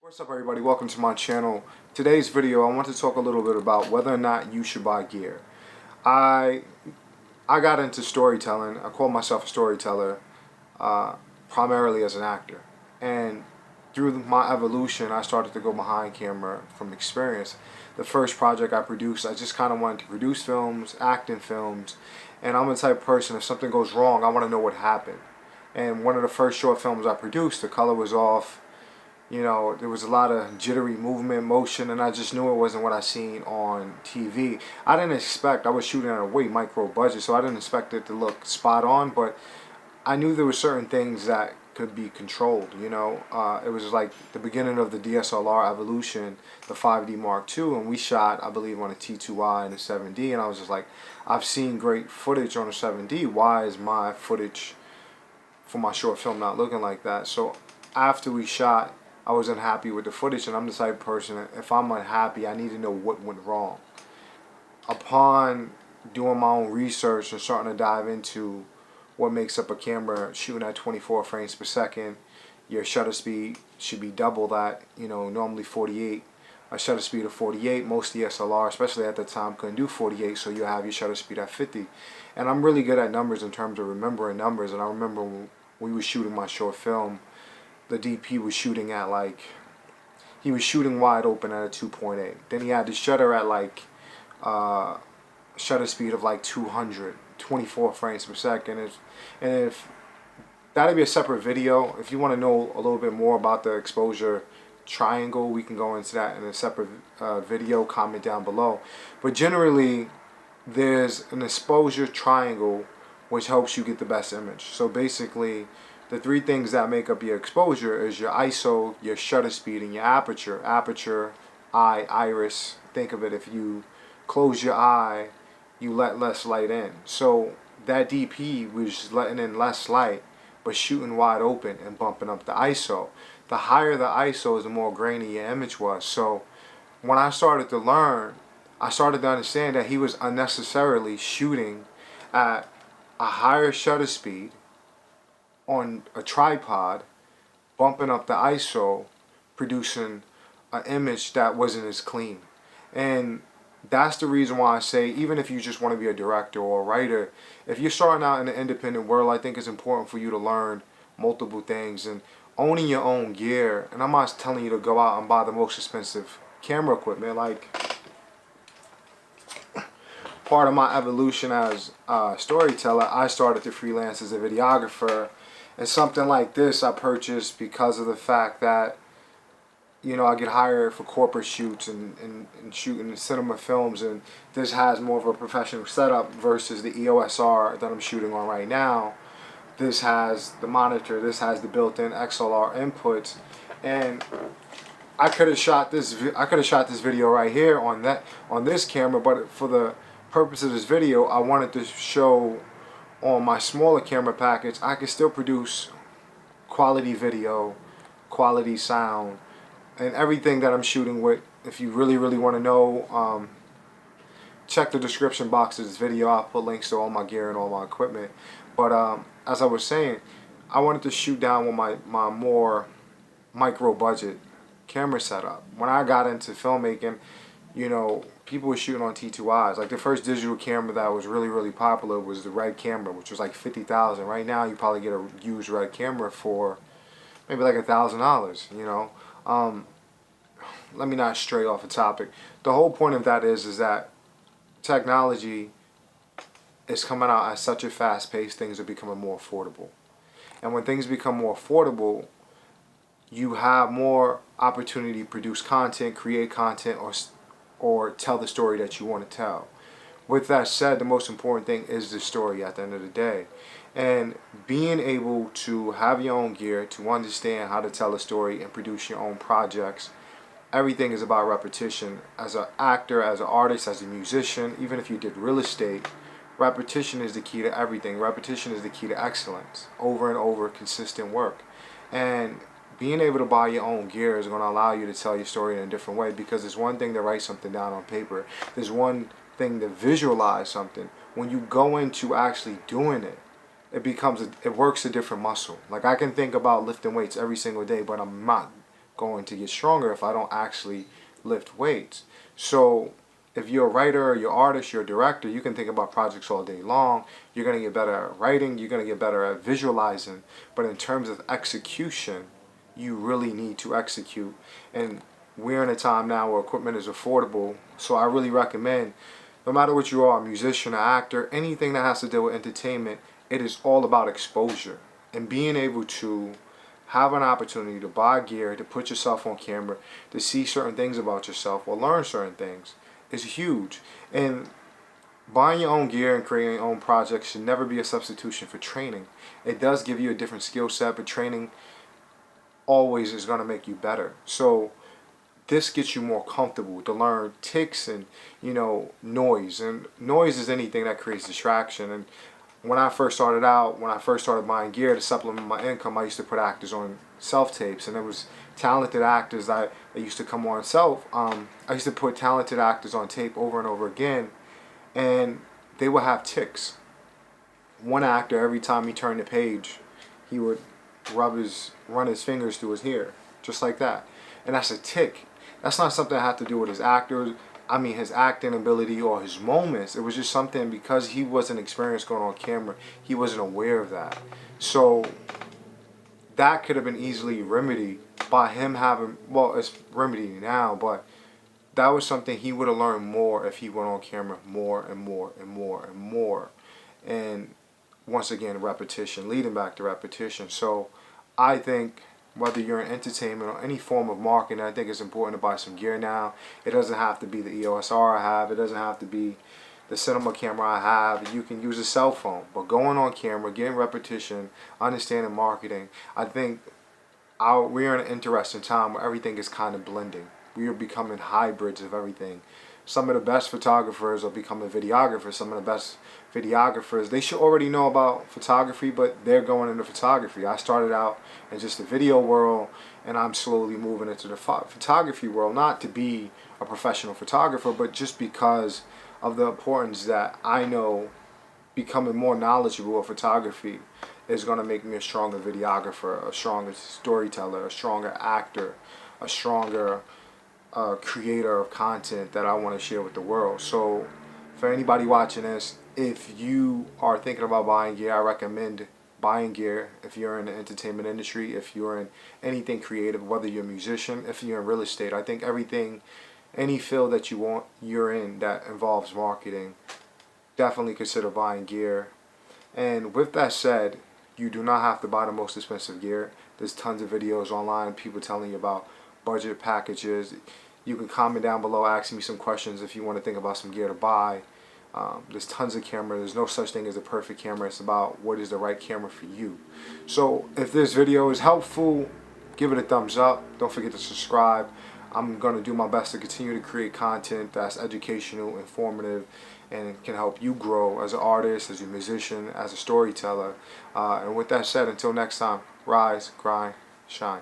What's up everybody, welcome to my channel. Today's video I want to talk a little bit about whether or not you should buy gear. I got into storytelling. I call myself a storyteller primarily as an actor, and through my evolution I started to go behind camera from experience. The first project I produced, I just kind of wanted to produce films, act in films, and I'm the type of person, if something goes wrong I want to know what happened. And one of the first short films I produced, the color was off. You know, there was a lot of jittery movement, motion, and I just knew it wasn't what I seen on TV. I didn't expect, I was shooting at a way micro budget, so I didn't expect it to look spot on, but I knew there were certain things that could be controlled, you know. It was like the beginning of the DSLR evolution, the 5D Mark II, and we shot, I believe, on a T2i and a 7D, and I was just like, I've seen great footage on a 7D, why is my footage for my short film not looking like that? So after we shot, I was unhappy with the footage, and I'm the type of person, if I'm unhappy, I need to know what went wrong. Upon doing my own research and starting to dive into what makes up a camera shooting at 24 frames per second, your shutter speed should be double that, you know, normally 48. A shutter speed of 48, most DSLR, especially at the time, couldn't do 48, so you have your shutter speed at 50. And I'm really good at numbers in terms of remembering numbers, and I remember when we were shooting my short film, the DP was shooting at like, he was shooting wide open at a 2.8. Then he had the shutter at like, shutter speed of like 200, 24 frames per second. And if that'd be a separate video. If you want to know a little bit more about the exposure triangle, we can go into that in a separate video. Comment down below. But generally, there's an exposure triangle which helps you get the best image. So basically, the three things that make up your exposure is your ISO, your shutter speed, and your aperture. Aperture, eye, iris. Think of it, if you close your eye, you let less light in. So that DP was letting in less light, but shooting wide open and bumping up the ISO. The higher the ISO is, the more grainy your image was. So when I started to learn, I started to understand that he was unnecessarily shooting at a higher shutter speed on a tripod, bumping up the ISO, producing an image that wasn't as clean. And that's the reason why I say, even if you just want to be a director or a writer, if you're starting out in the independent world, I think it's important for you to learn multiple things and owning your own gear. And I'm not telling you to go out and buy the most expensive camera equipment. Like, part of my evolution as a storyteller, I started to freelance as a videographer. And something like this I purchased because of the fact that, you know, I get hired for corporate shoots and shooting cinema films, and this has more of a professional setup versus the EOS R that I'm shooting on right now. This has the monitor, this has the built-in XLR inputs, and I could have shot this video right here on this camera, but for the purpose of this video, I wanted to show on my smaller camera package, I can still produce quality video, quality sound, and everything that I'm shooting with. If you really want to know, check the description box of this video. I'll put links to all my gear and all my equipment. But as I was saying, I wanted to shoot down with my more micro budget camera setup. When I got into filmmaking, you know, people were shooting on T2Is. Like, the first digital camera that was really popular was the Red camera, which was like $50,000. Right now, you probably get a used Red camera for maybe like $1,000. You know, let me not stray off the topic. The whole point of that is that technology is coming out at such a fast pace. Things are becoming more affordable, and when things become more affordable, you have more opportunity to produce content, create content, or tell the story that you want to tell. With that said, the most important thing is the story at the end of the day. And being able to have your own gear, to understand how to tell a story and produce your own projects, everything is about repetition. As an actor, as an artist, as a musician, even if you did real estate, repetition is the key to everything. Repetition is the key to excellence. Over and over, consistent work. And being able to buy your own gear is going to allow you to tell your story in a different way, because it's one thing to write something down on paper. There's one thing to visualize something. When you go into actually doing it, it works a different muscle. Like, I can think about lifting weights every single day, but I'm not going to get stronger if I don't actually lift weights. So if you're a writer, you're an artist, you're a director, you can think about projects all day long. You're going to get better at writing, you're going to get better at visualizing. But in terms of execution, you really need to execute. And we're in a time now where equipment is affordable. So I really recommend, no matter what you are, a musician, an actor, anything that has to do with entertainment, it is all about exposure. And being able to have an opportunity to buy gear, to put yourself on camera, to see certain things about yourself or learn certain things is huge. And buying your own gear and creating your own projects should never be a substitution for training. It does give you a different skill set, but training always is going to make you better. So this gets you more comfortable to learn ticks and, noise. And noise is anything that creates distraction. And when I first started out, when I first started buying gear to supplement my income, I used to put actors on self-tapes, and there was talented actors that used to come on I used to put talented actors on tape over and over again, and they would have ticks. One actor, every time he turned the page, he would run his fingers through his hair, just like that. And that's a tick. That's not something that had to do with his his acting ability or his moments. It was just something, because he wasn't experienced going on camera, he wasn't aware of that. So that could have been easily remedied by him having, well, it's remedied now, but that was something he would have learned more if he went on camera more and more and more and more. And once again, repetition, leading back to repetition. So I think whether you're in entertainment or any form of marketing, I think it's important to buy some gear now. It doesn't have to be the EOS R I have. It doesn't have to be the cinema camera I have. You can use a cell phone. But going on camera, getting repetition, understanding marketing, I think we're in an interesting time where everything is kind of blending. We are becoming hybrids of everything. Some of the best photographers are becoming videographers. Some of the best videographers, they should already know about photography, but they're going into photography. I started out in just the video world, and I'm slowly moving into the photography world, not to be a professional photographer, but just because of the importance that I know becoming more knowledgeable of photography is going to make me a stronger videographer, a stronger storyteller, a stronger actor, a stronger creator of content that I want to share with the world. So for anybody watching this, if you are thinking about buying gear, I recommend buying gear. If you're in the entertainment industry, if you're in anything creative, whether you're a musician, if you're in real estate, I think any field that you're in that involves marketing, definitely consider buying gear. And with that said, you do not have to buy the most expensive gear. There's tons of videos online, people telling you about budget packages. You can comment down below, ask me some questions if you want to think about some gear to buy. There's tons of camera. There's no such thing as a perfect camera. It's about what is the right camera for you. So if this video is helpful, give it a thumbs up. Don't forget to subscribe. I'm going to do my best to continue to create content that's educational, informative, and can help you grow as an artist, as a musician, as a storyteller. And with that said, until next time, rise, grind, shine.